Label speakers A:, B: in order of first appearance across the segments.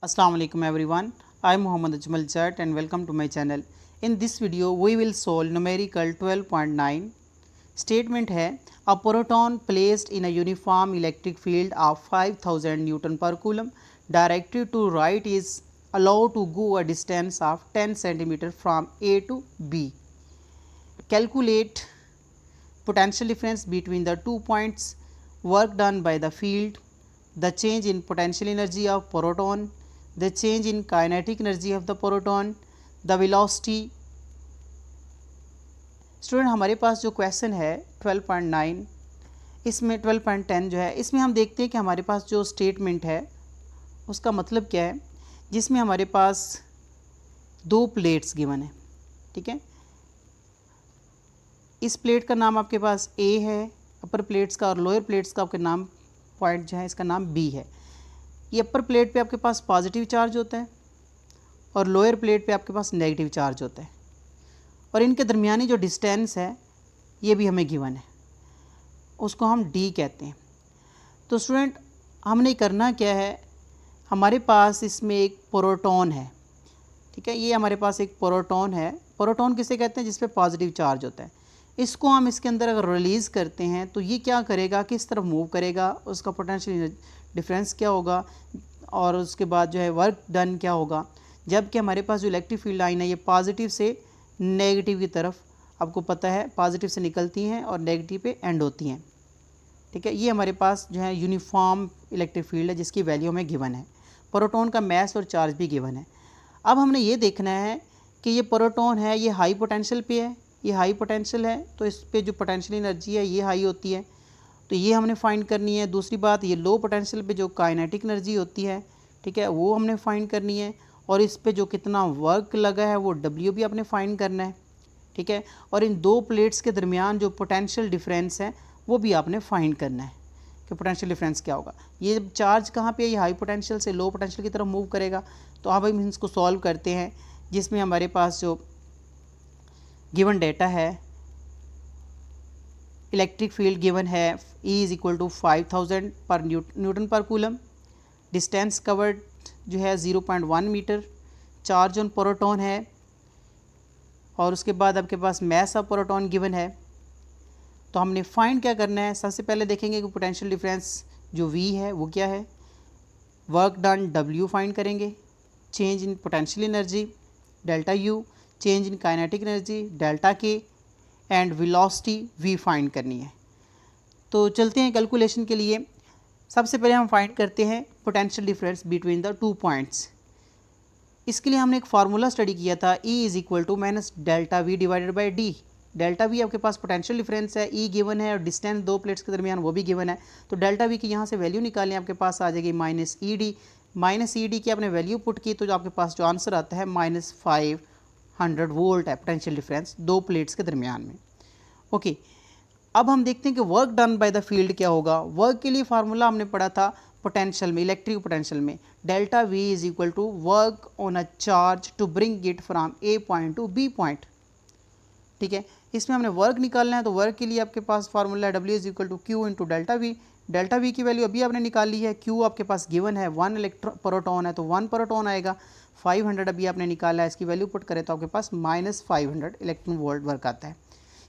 A: Assalamu alaikum everyone. I am Muhammad Ajmal jutt and welcome to my channel. In this video we will solve numerical 12.9. Statement है a proton placed in a uniform electric field of 5000 Newton per coulomb directed to right is allowed to go a distance of 10 cm from A to B. Calculate potential difference between the 2 points, work done by the field, the change in potential energy of proton, the change in kinetic energy of the proton, the velocity. Student हमारे पास जो question है 12.9, इसमें 12.10 जो है, इसमें हम देखते हैं कि हमारे पास जो स्टेटमेंट है उसका मतलब क्या है, जिसमें हमारे पास दो प्लेट्स गिवन है. ठीक है, इस प्लेट का नाम आपके पास ए है अपर प्लेट्स का, और लोअर प्लेट्स का आपके नाम पॉइंट जो है इसका नाम बी है. ये अपर प्लेट पे आपके पास पॉजिटिव चार्ज होता है और लोअर प्लेट पे आपके पास नेगेटिव चार्ज होता है, और इनके दरमियानी जो डिस्टेंस है ये भी हमें गिवन है, उसको हम डी कहते हैं. तो स्टूडेंट हमने करना क्या है, हमारे पास इसमें एक प्रोटॉन है. ठीक है, ये हमारे पास एक प्रोटॉन है. प्रोटॉन किसे कहते हैं? जिस पे पॉजिटिव चार्ज होता है. इसको हम इसके अंदर अगर रिलीज़ करते हैं तो ये क्या करेगा, किस तरफ मूव करेगा, उसका पोटेंशियल डिफरेंस क्या होगा, और उसके बाद जो है वर्क डन क्या होगा. जबकि हमारे पास जो इलेक्ट्रिक फील्ड लाइन है ये पॉजिटिव से नेगेटिव की तरफ, आपको पता है पॉजिटिव से निकलती हैं और नेगेटिव पे एंड होती हैं. ठीक है, ये हमारे पास जो है यूनिफॉर्म इलेक्ट्रिक फील्ड है जिसकी वैल्यू हमें गिवन है. प्रोटॉन का मैस और चार्ज भी गिवन है. अब हमने ये देखना है कि ये प्रोटॉन है, ये हाई पोटेंशियल पे है, ये हाई पोटेंशियल है, तो इस पे जो पोटेंशियल एनर्जी है ये हाई होती है, तो ये हमने फाइंड करनी है. दूसरी बात, ये लो पोटेंशियल पे जो काइनेटिक एनर्जी होती है, ठीक है, वो हमने फाइंड करनी है. और इस पे जो कितना वर्क लगा है वो डब्ल्यू भी आपने फाइंड करना है. ठीक है, और इन दो प्लेट्स के दरमियान जो पोटेंशियल डिफरेंस है वो भी आपने फाइंड करना है कि पोटेंशियल डिफरेंस क्या होगा. ये चार्ज कहाँ पे है, ये हाई पोटेंशियल से लो पोटेंशियल की तरफ मूव करेगा. तो अब हम इसको सॉल्व करते हैं, जिसमें हमारे पास जो गिवन डेटा है, इलेक्ट्रिक फील्ड गिवन है E इज़ इक्वल टू 5000 पर न्यूटन पर कूलम, डिस्टेंस कवर्ड जो है 0.1 मीटर, चार्ज ऑन प्रोटॉन है, और उसके बाद आपके पास मैस ऑफ प्रोटॉन गिवन है. तो हमने फाइंड क्या करना है, सबसे पहले देखेंगे कि पोटेंशियल डिफरेंस जो V है वो क्या है, वर्क डन W फाइंड करेंगे, change in potential energy delta U, change in kinetic energy delta K, and velocity V find करनी है. तो चलते हैं कैलकुलेशन के लिए. सबसे पहले हम फाइंड करते हैं potential difference between the 2 points. इसके लिए हमने एक फार्मूला स्टडी किया था, E is equal to minus delta V divided by d. Delta V आपके पास पोटेंशियल डिफरेंस है, E गिवन है, और डिस्टेंस दो प्लेट्स के दरमियान वो भी गिवन है. तो डेल्टा V की यहाँ से वैल्यू निकालें, आपके पास आ जाएगी माइनस ई डी की आपने वैल्यू पुट की, तो आपके पास जो आंसर आता है माइनस 500 वोल्ट है पोटेंशियल डिफरेंस दो प्लेट्स के दरमियान में. ओके, अब हम देखते हैं कि work done by the field क्या होगा. वर्क के लिए फार्मूला हमने पढ़ा था पोटेंशियल में, इलेक्ट्रिक पोटेंशियल में, delta V is equal to work on a charge to bring it from A point to B point. ठीक है, इसमें हमने वर्क निकालना है, तो वर्क के लिए आपके पास फार्मूला है W is equal to q into delta V. Delta V की वैल्यू अभी आपने निकाल ली है, Q आपके पास गिवन है, 1 प्रोटॉन है तो 1 प्रोटॉन आएगा. 500 अभी आपने निकाला है, इसकी वैल्यू पुट करें तो आपके पास माइनस 500 इलेक्ट्रॉन वोल्ट वर्क आता है,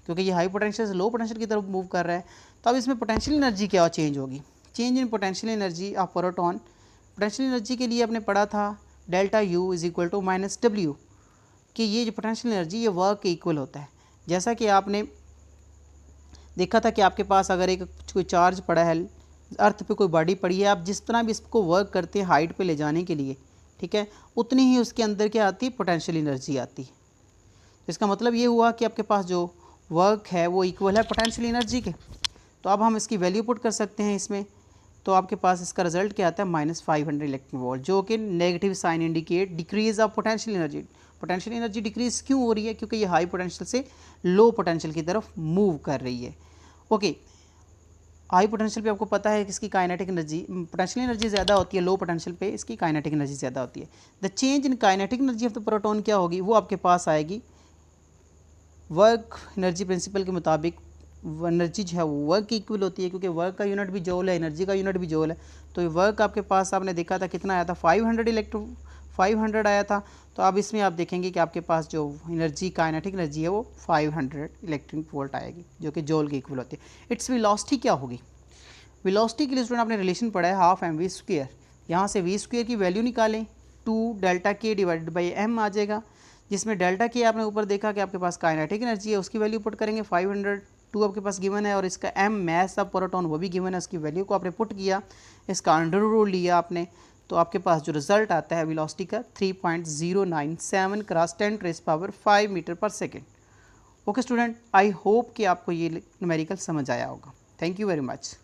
A: क्योंकि ये हाई पोटेंशियल से लो पोटेंशियल की तरफ मूव कर रहा है. तो अब इसमें पोटेंशियल एनर्जी क्या चेंज होगी, change in potential energy of proton. Potential energy के लिए आपने पढ़ा था delta U is equal to minus W, कि ये जो पोटेंशियल एनर्जी ये वर्क के इक्वल होता है. जैसा कि आपने देखा था कि आपके पास अगर एक कोई चार्ज पड़ा है, अर्थ पे कोई बॉडी पड़ी है, आप जिस तरह भी इसको वर्क करते हैं हाइट पे ले जाने के लिए, ठीक है, उतनी ही उसके अंदर क्या आती है, पोटेंशियल एनर्जी आती है. तो इसका मतलब ये हुआ कि आपके पास जो वर्क है वो इक्वल है पोटेंशियल एनर्जी के. तो अब हम इसकी वैल्यू पुट कर सकते हैं इसमें, तो आपके पास इसका रिजल्ट क्या आता है, माइनस 500 इलेक्ट्रॉन वोल्ट, जो कि negative sign indicate decrease of potential energy. Potential energy decrease क्यों हो रही है, क्योंकि ये हाई पोटेंशियल से लो पोटेंशियल की तरफ मूव कर रही है. ओके, हाई पोटेंशियल पे आपको पता है कि इसकी काइनेटिक एनर्जी, पोटेंशियल एनर्जी ज़्यादा होती है, लो पोटेंशियल पे इसकी काइनेटिक एनर्जी ज़्यादा होती है. The change in kinetic energy of the proton क्या होगी, वो आपके पास आएगी वर्क एनर्जी प्रिंसिपल के मुताबिक एनर्जी जो है वो वर्क की इक्वल होती है, क्योंकि वर्क का यूनिट भी जूल है, एनर्जी का यूनिट भी जूल है। तो ये वर्क आपके पास आपने देखा था कितना आया था, 500 आया था। तो अब इसमें आप देखेंगे कि आपके पास जो एनर्जी काइनेटिक एनर्जी है वो 500 इलेक्ट्रिक वोल्ट आएगी, जो कि जूल की इक्वल होती है। इट्स वेलोसिटी क्या होगी? वेलोसिटी के लिए स्टूडेंट आपने रिलेशन पढ़ा है हाफ एम वी स्क्वेयर। यहाँ से वी स्क्वेयर की वैल्यू निकालें, 2 डेल्टा के डिवाइडेड बाई एम आ जाएगा, जिसमें डेल्टा के आपने ऊपर देखा कि आपके पास काइनेटिक एनर्जी है, उसकी वैल्यू पुट करेंगे 500, 2 आपके पास गिवन है, और इसका एम मैस ऑफ प्रोटॉन वो भी गिवन है, उसकी वैल्यू को आपने पुट किया, इसका अंडर रूट लिया आपने, तो आपके पास जो रिजल्ट आता है वेलोसिटी का 3.097 क्रॉस 10⁵ मीटर पर second. Okay student, I hope कि आपको ये न्यूमेरिकल समझ आया होगा। Thank you very much.